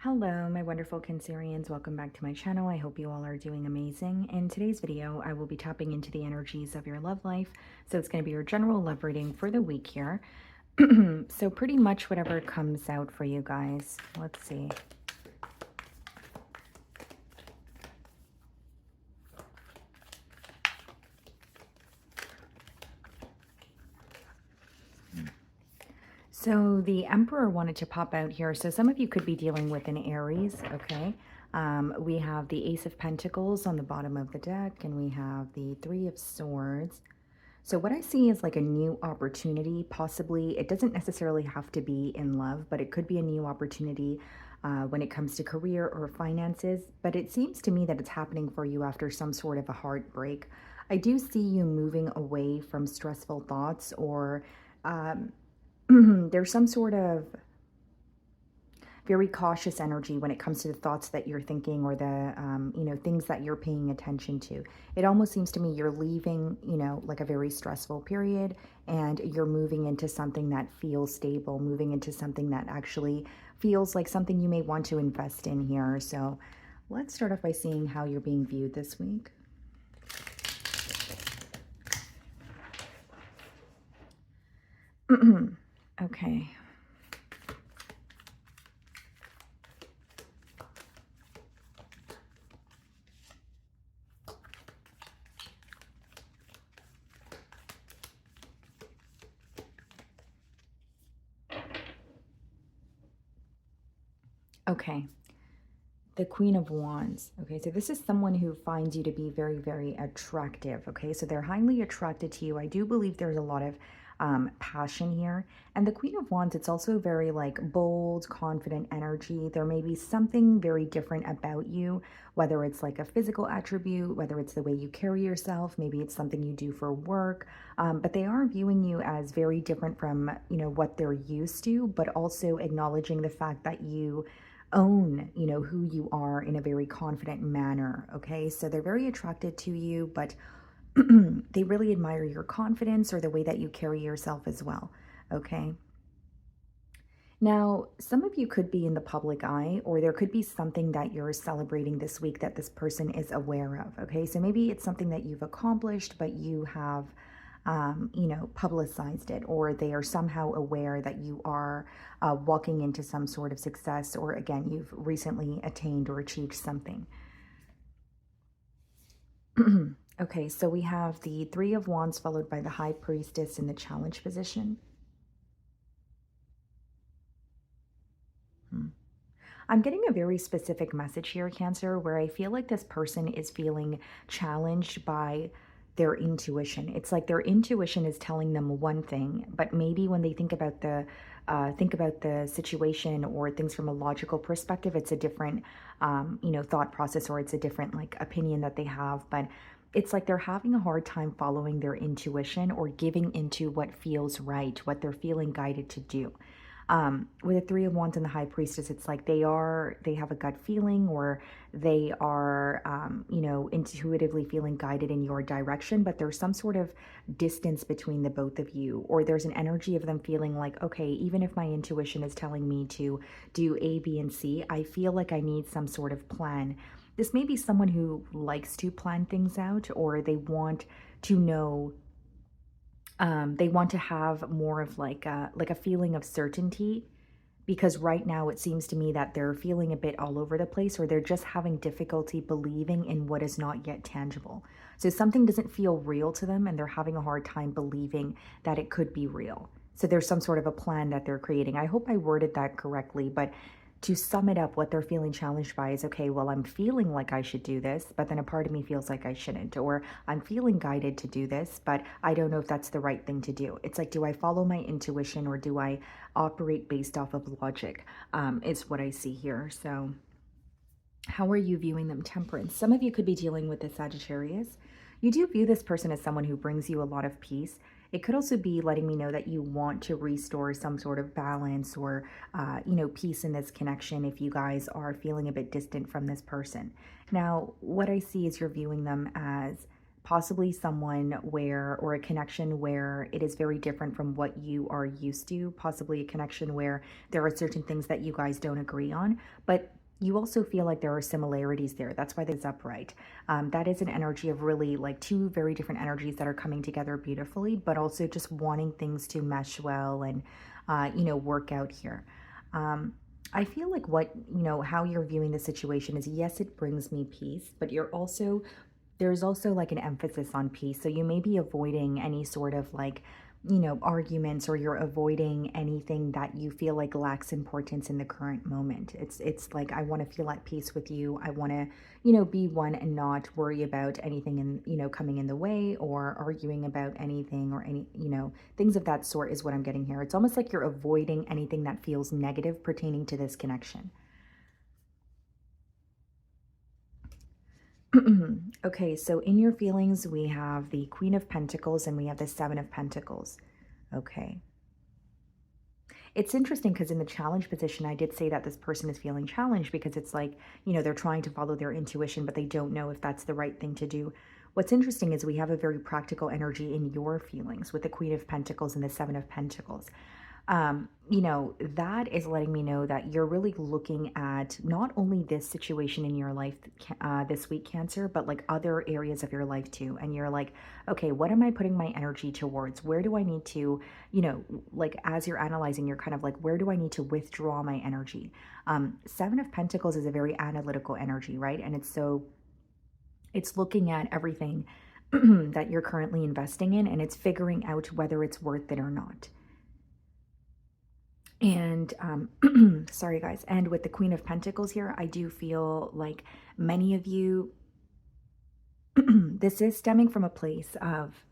Hello, my wonderful Cancerians. Welcome back to my channel. I hope you all are doing amazing. In today's video, I will be tapping into the energies of your love life. So it's going to be your general love reading for the week here. So pretty much whatever comes out for you guys. Let's see. So the Emperor wanted to pop out here. So some of you could be dealing with an Aries, okay? We have the Ace of Pentacles on the bottom of the deck, and we have the Three of Swords. So what I see is like a new opportunity, possibly. It doesn't necessarily have to be in love, but it could be a new opportunity when it comes to career or finances. But it seems to me that it's happening for you after some sort of a heartbreak. I do see you moving away from stressful thoughts, or there's some sort of very cautious energy when it comes to the thoughts that you're thinking, or the things that you're paying attention to. It almost seems to me you're leaving like a very stressful period, and you're moving into something that feels stable, moving into something that actually feels like something you may want to invest in here. So let's start off by seeing how you're being viewed this week. Okay. Okay. The Queen of Wands. Okay, so this is someone who finds you to be very, very attractive. Okay, so they're highly attracted to you. I do believe there's a lot of passion here. And the Queen of Wands, it's also very like bold, confident energy. There may be something very different about you, whether it's like a physical attribute, whether it's the way you carry yourself, maybe it's something you do for work. But they are viewing you as very different from, what they're used to, but also acknowledging the fact that you own, who you are in a very confident manner. Okay, so they're very attracted to you, but they really admire your confidence or the way that you carry yourself as well. Okay. Now, some of you could be in the public eye, or there could be something that you're celebrating this week that this person is aware of. Okay, so maybe it's something that you've accomplished, but you have publicized it, or they are somehow aware that you are walking into some sort of success, or again, you've recently attained or achieved something. Okay, so we have the Three of Wands followed by the High Priestess in the challenge position. I'm getting a very specific message here, Cancer, where I feel like this person is feeling challenged by their intuition. It's like their intuition is telling them one thing, but maybe when they think about the situation or things from a logical perspective, it's a different thought process, or it's a different like opinion that they have. But it's like they're having a hard time following their intuition or giving into what feels right, what they're feeling guided to do. With the Three of Wands and the High Priestess, it's like they have a gut feeling, or they are intuitively feeling guided in your direction, but there's some sort of distance between the both of you, or there's an energy of them feeling like, okay, even if my intuition is telling me to do A, B, and C, I feel like I need some sort of plan. This may be someone who likes to plan things out, or they want to know, they want to have more of like a feeling of certainty, because right now it seems to me that they're feeling a bit all over the place, or they're just having difficulty believing in what is not yet tangible. So something doesn't feel real to them, and they're having a hard time believing that it could be real. So there's some sort of a plan that they're creating. I hope I worded that correctly, but to sum it up, what they're feeling challenged by is, okay, well, I'm feeling like I should do this, but then a part of me feels like I shouldn't. Or I'm feeling guided to do this, but I don't know if that's the right thing to do. It's like, do I follow my intuition, or do I operate based off of logic, is what I see here. So how are you viewing them? Temperance. Some of you could be dealing with the Sagittarius. You do view this person as someone who brings you a lot of peace. It could also be letting me know that you want to restore some sort of balance, or, peace in this connection if you guys are feeling a bit distant from this person. Now, what I see is you're viewing them as possibly someone where, or a connection where it is very different from what you are used to, possibly a connection where there are certain things that you guys don't agree on, but you also feel like there are similarities there. That's why this is upright. That is an energy of really like two very different energies that are coming together beautifully, but also just wanting things to mesh well and, work out here. Um, I feel like how you're viewing the situation is yes, it brings me peace, but there's also like an emphasis on peace. So you may be avoiding any sort of like, arguments, or you're avoiding anything that you feel like lacks importance in the current moment. It's like I want to feel at peace with you. I want to, be one and not worry about anything coming in the way or arguing about anything or any, things of that sort is what I'm getting here. It's almost like you're avoiding anything that feels negative pertaining to this connection. Okay, so in your feelings, we have the Queen of Pentacles and we have the Seven of Pentacles. Okay. It's interesting because in the challenge position, I did say that this person is feeling challenged because it's like, they're trying to follow their intuition, but they don't know if that's the right thing to do. What's interesting is we have a very practical energy in your feelings with the Queen of Pentacles and the Seven of Pentacles. That is letting me know that you're really looking at not only this situation in your life this week, Cancer, but like other areas of your life too. And you're like, okay, what am I putting my energy towards? Where do I need to, like as you're analyzing, you're kind of like, where do I need to withdraw my energy? Seven of Pentacles is a very analytical energy, right? And it's looking at everything that you're currently investing in, and it's figuring out whether it's worth it or not. And sorry, guys. And with the Queen of Pentacles here, I do feel like many of you, this is stemming from a place of,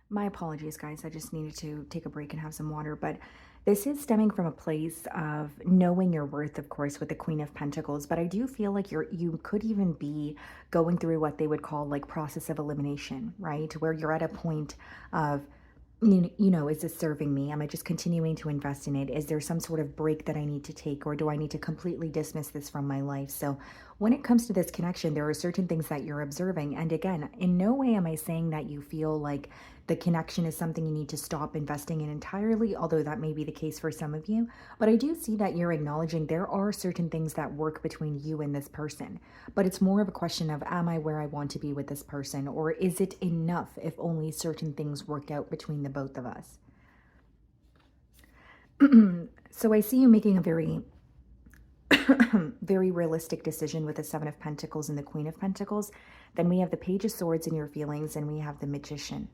my apologies, guys. I just needed to take a break and have some water. But this is stemming from a place of knowing your worth, of course, with the Queen of Pentacles. But I do feel like you could even be going through what they would call like process of elimination, right? Where you're at a point of, is this serving me? Am I just continuing to invest in it? Is there some sort of break that I need to take, or do I need to completely dismiss this from my life? So when it comes to this connection, there are certain things that you're observing. And again, in no way am I saying that you feel like the connection is something you need to stop investing in entirely, although that may be the case for some of you. But I do see that you're acknowledging there are certain things that work between you and this person. But it's more of a question of, am I where I want to be with this person? Or is it enough if only certain things work out between the both of us? So I see you making a very very realistic decision with the Seven of Pentacles and the Queen of Pentacles. Then we have the Page of Swords in your feelings, and we have the Magician.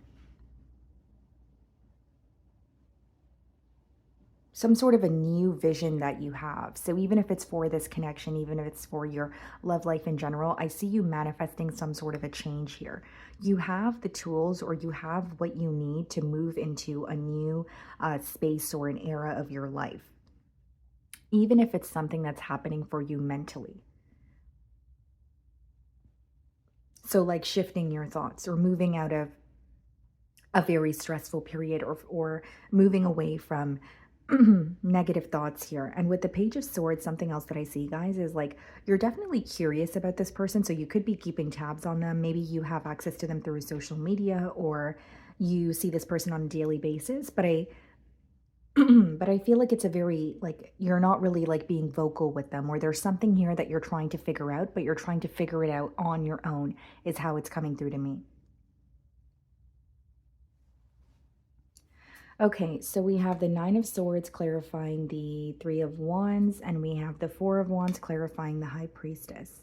Some sort of a new vision that you have. So even if it's for this connection, even if it's for your love life in general, I see you manifesting some sort of a change here. You have the tools, or you have what you need to move into a new space or an era of your life, even if it's something that's happening for you mentally. So like shifting your thoughts or moving out of a very stressful period, or moving away from negative thoughts here. And with the Page of Swords, something else that I see, guys, is like you're definitely curious about this person. So you could be keeping tabs on them. Maybe you have access to them through social media, or you see this person on a daily basis. But I but I feel like it's a very like you're not really like being vocal with them, or there's something here that you're trying to figure out, but you're trying to figure it out on your own, is how it's coming through to me. Okay, so we have the Nine of Swords clarifying the Three of Wands, and we have the Four of Wands clarifying the High Priestess.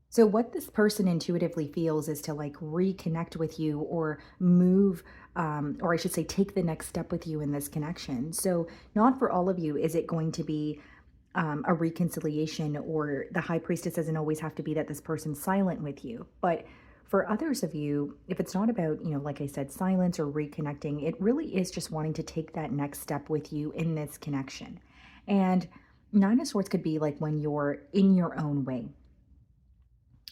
So what this person intuitively feels is to like reconnect with you, or move, or I should say take the next step with you in this connection. So not for all of you is it going to be a reconciliation, or the High Priestess doesn't always have to be that this person's silent with you. But for others of you, if it's not about, like I said, silence or reconnecting, it really is just wanting to take that next step with you in this connection. And Nine of Swords could be like when you're in your own way,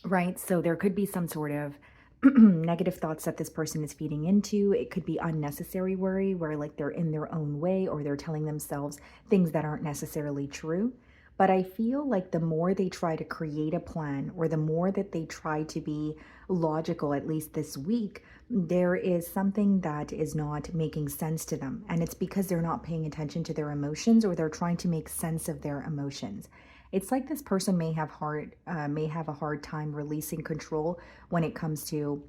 right? So there could be some sort of negative thoughts that this person is feeding into. It could be unnecessary worry, where like they're in their own way, or they're telling themselves things that aren't necessarily true. But I feel like the more they try to create a plan or the more that they try to be logical, at least this week, there is something that is not making sense to them. And it's because they're not paying attention to their emotions or they're trying to make sense of their emotions. It's like this person may have a hard time releasing control when it comes to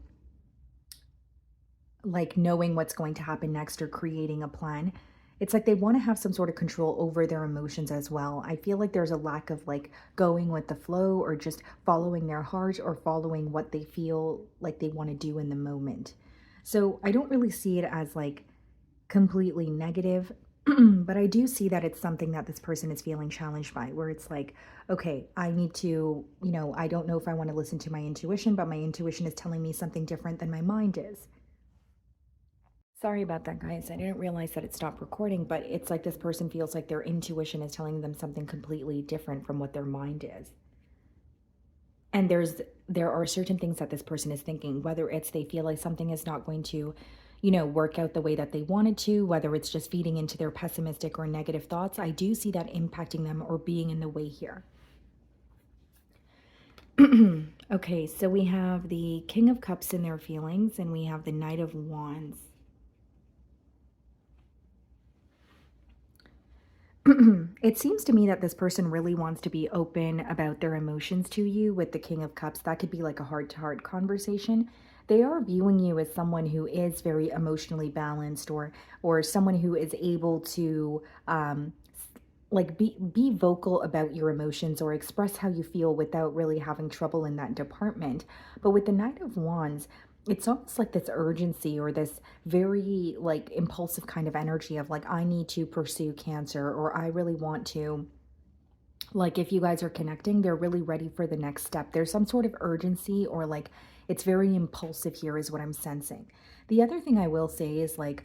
like knowing what's going to happen next or creating a plan. It's like they want to have some sort of control over their emotions as well. I feel like there's a lack of like going with the flow or just following their heart or following what they feel like they want to do in the moment. So I don't really see it as like completely negative. But I do see that it's something that this person is feeling challenged by, where it's like, okay, I need to, I don't know if I want to listen to my intuition, but my intuition is telling me something different than my mind is. Sorry about that, guys. I didn't realize that it stopped recording, but it's like this person feels like their intuition is telling them something completely different from what their mind is. And there are certain things that this person is thinking, whether it's they feel like something is not going to, work out the way that they wanted to, whether it's just feeding into their pessimistic or negative thoughts. I do see that impacting them or being in the way here. Okay, so we have the King of Cups in their feelings, and we have the Knight of Wands. It seems to me that this person really wants to be open about their emotions to you with the King of Cups. That could be like a heart-to-heart conversation. They are viewing you as someone who is very emotionally balanced or someone who is able to like be vocal about your emotions or express how you feel without really having trouble in that department. But with the Knight of Wands, it's almost like this urgency or this very like impulsive kind of energy of like I need to pursue Cancer, or I really want to, like, if you guys are connecting, they're really ready for the next step. There's some sort of urgency or like it's very impulsive here is what I'm sensing. The other thing I will say is like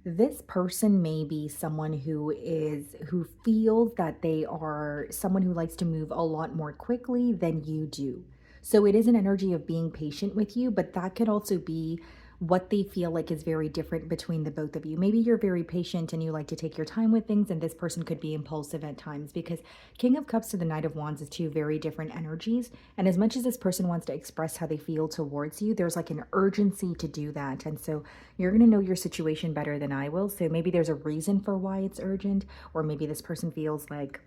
this person may be someone who feels that they are someone who likes to move a lot more quickly than you do. So it is an energy of being patient with you, but that could also be what they feel like is very different between the both of you. Maybe you're very patient and you like to take your time with things, and this person could be impulsive at times because King of Cups to the Knight of Wands is two very different energies. And as much as this person wants to express how they feel towards you, there's like an urgency to do that. And so you're going to know your situation better than I will. So maybe there's a reason for why it's urgent, or maybe this person feels like,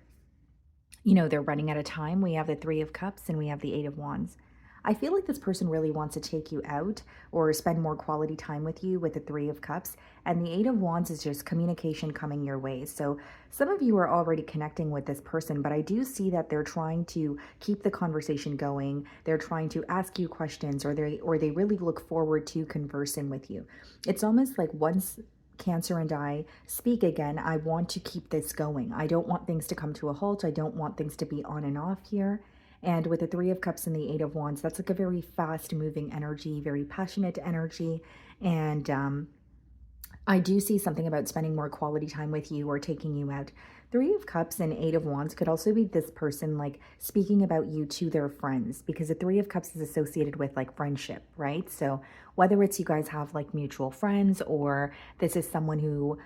they're running out of time. We have the Three of Cups and we have the Eight of Wands. I feel like this person really wants to take you out or spend more quality time with you with the Three of Cups. And the Eight of Wands is just communication coming your way. So some of you are already connecting with this person, but I do see that they're trying to keep the conversation going. They're trying to ask you questions, or they really look forward to conversing with you. It's almost like once Cancer and I speak again, I want to keep this going. I don't want things to come to a halt. I don't want things to be on and off here. And with the Three of Cups and the Eight of Wands, that's like a very fast moving energy, very passionate energy. And I do see something about spending more quality time with you or taking you out. Three of Cups and Eight of Wands could also be this person like speaking about you to their friends, because the Three of Cups is associated with like friendship, right? So whether it's you guys have like mutual friends, or this is someone who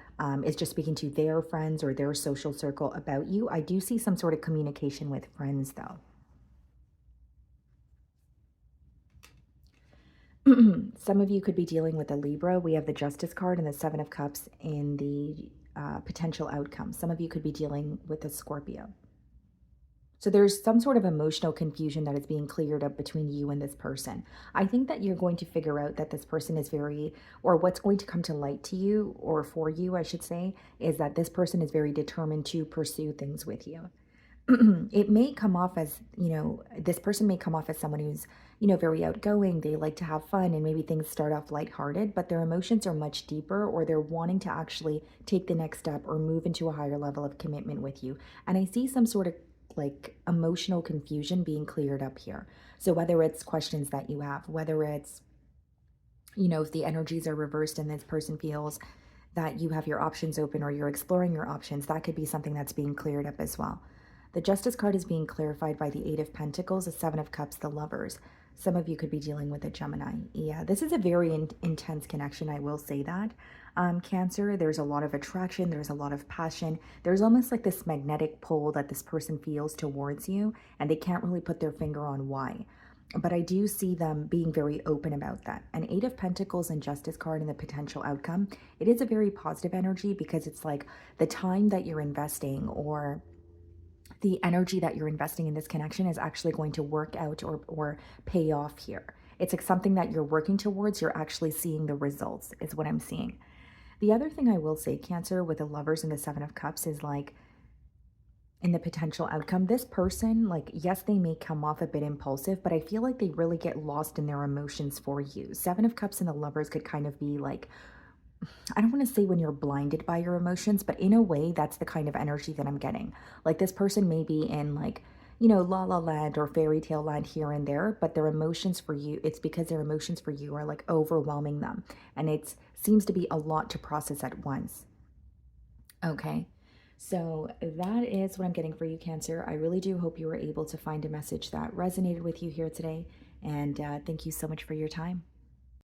is just speaking to their friends or their social circle about you, I do see some sort of communication with friends though. Some of you could be dealing with a Libra. We have the Justice card and the Seven of Cups in the potential outcome. Some of you could be dealing with a Scorpio. So there's some sort of emotional confusion that is being cleared up between you and this person. I think that you're going to figure out that this person is or what's going to come to light to you, or for you, I should say, is that this person is very determined to pursue things with you. It may come off as, this person may come off as someone who's, very outgoing. They like to have fun and maybe things start off lighthearted, but their emotions are much deeper, or they're wanting to actually take the next step or move into a higher level of commitment with you. And I see some sort of like emotional confusion being cleared up here. So whether it's questions that you have, whether it's, if the energies are reversed and this person feels that you have your options open or you're exploring your options, that could be something that's being cleared up as well. The Justice card is being clarified by the Eight of Pentacles, the Seven of Cups, the Lovers. Some of you could be dealing with a Gemini. Yeah, this is a very intense connection, I will say that. Cancer, there's a lot of attraction, there's a lot of passion. There's almost like this magnetic pull that this person feels towards you, and they can't really put their finger on why. But I do see them being very open about that. An Eight of Pentacles and Justice card and the potential outcome, it is a very positive energy because it's like the time that you're investing or the energy that you're investing in this connection is actually going to work out or pay off here. It's like something that you're working towards, you're actually seeing the results, is what I'm seeing. The other thing I will say, Cancer, with the Lovers and the Seven of Cups is like, in the potential outcome, this person, like, yes, they may come off a bit impulsive, but I feel like they really get lost in their emotions for you. Seven of Cups and the Lovers could kind of be like, I don't want to say when you're blinded by your emotions, but in a way, that's the kind of energy that I'm getting. Like this person may be in like, la la land or fairy tale land here and there, but their emotions for you, it's because their emotions for you are like overwhelming them. And it seems to be a lot to process at once. Okay. So that is what I'm getting for you, Cancer. I really do hope you were able to find a message that resonated with you here today. And thank you so much for your time.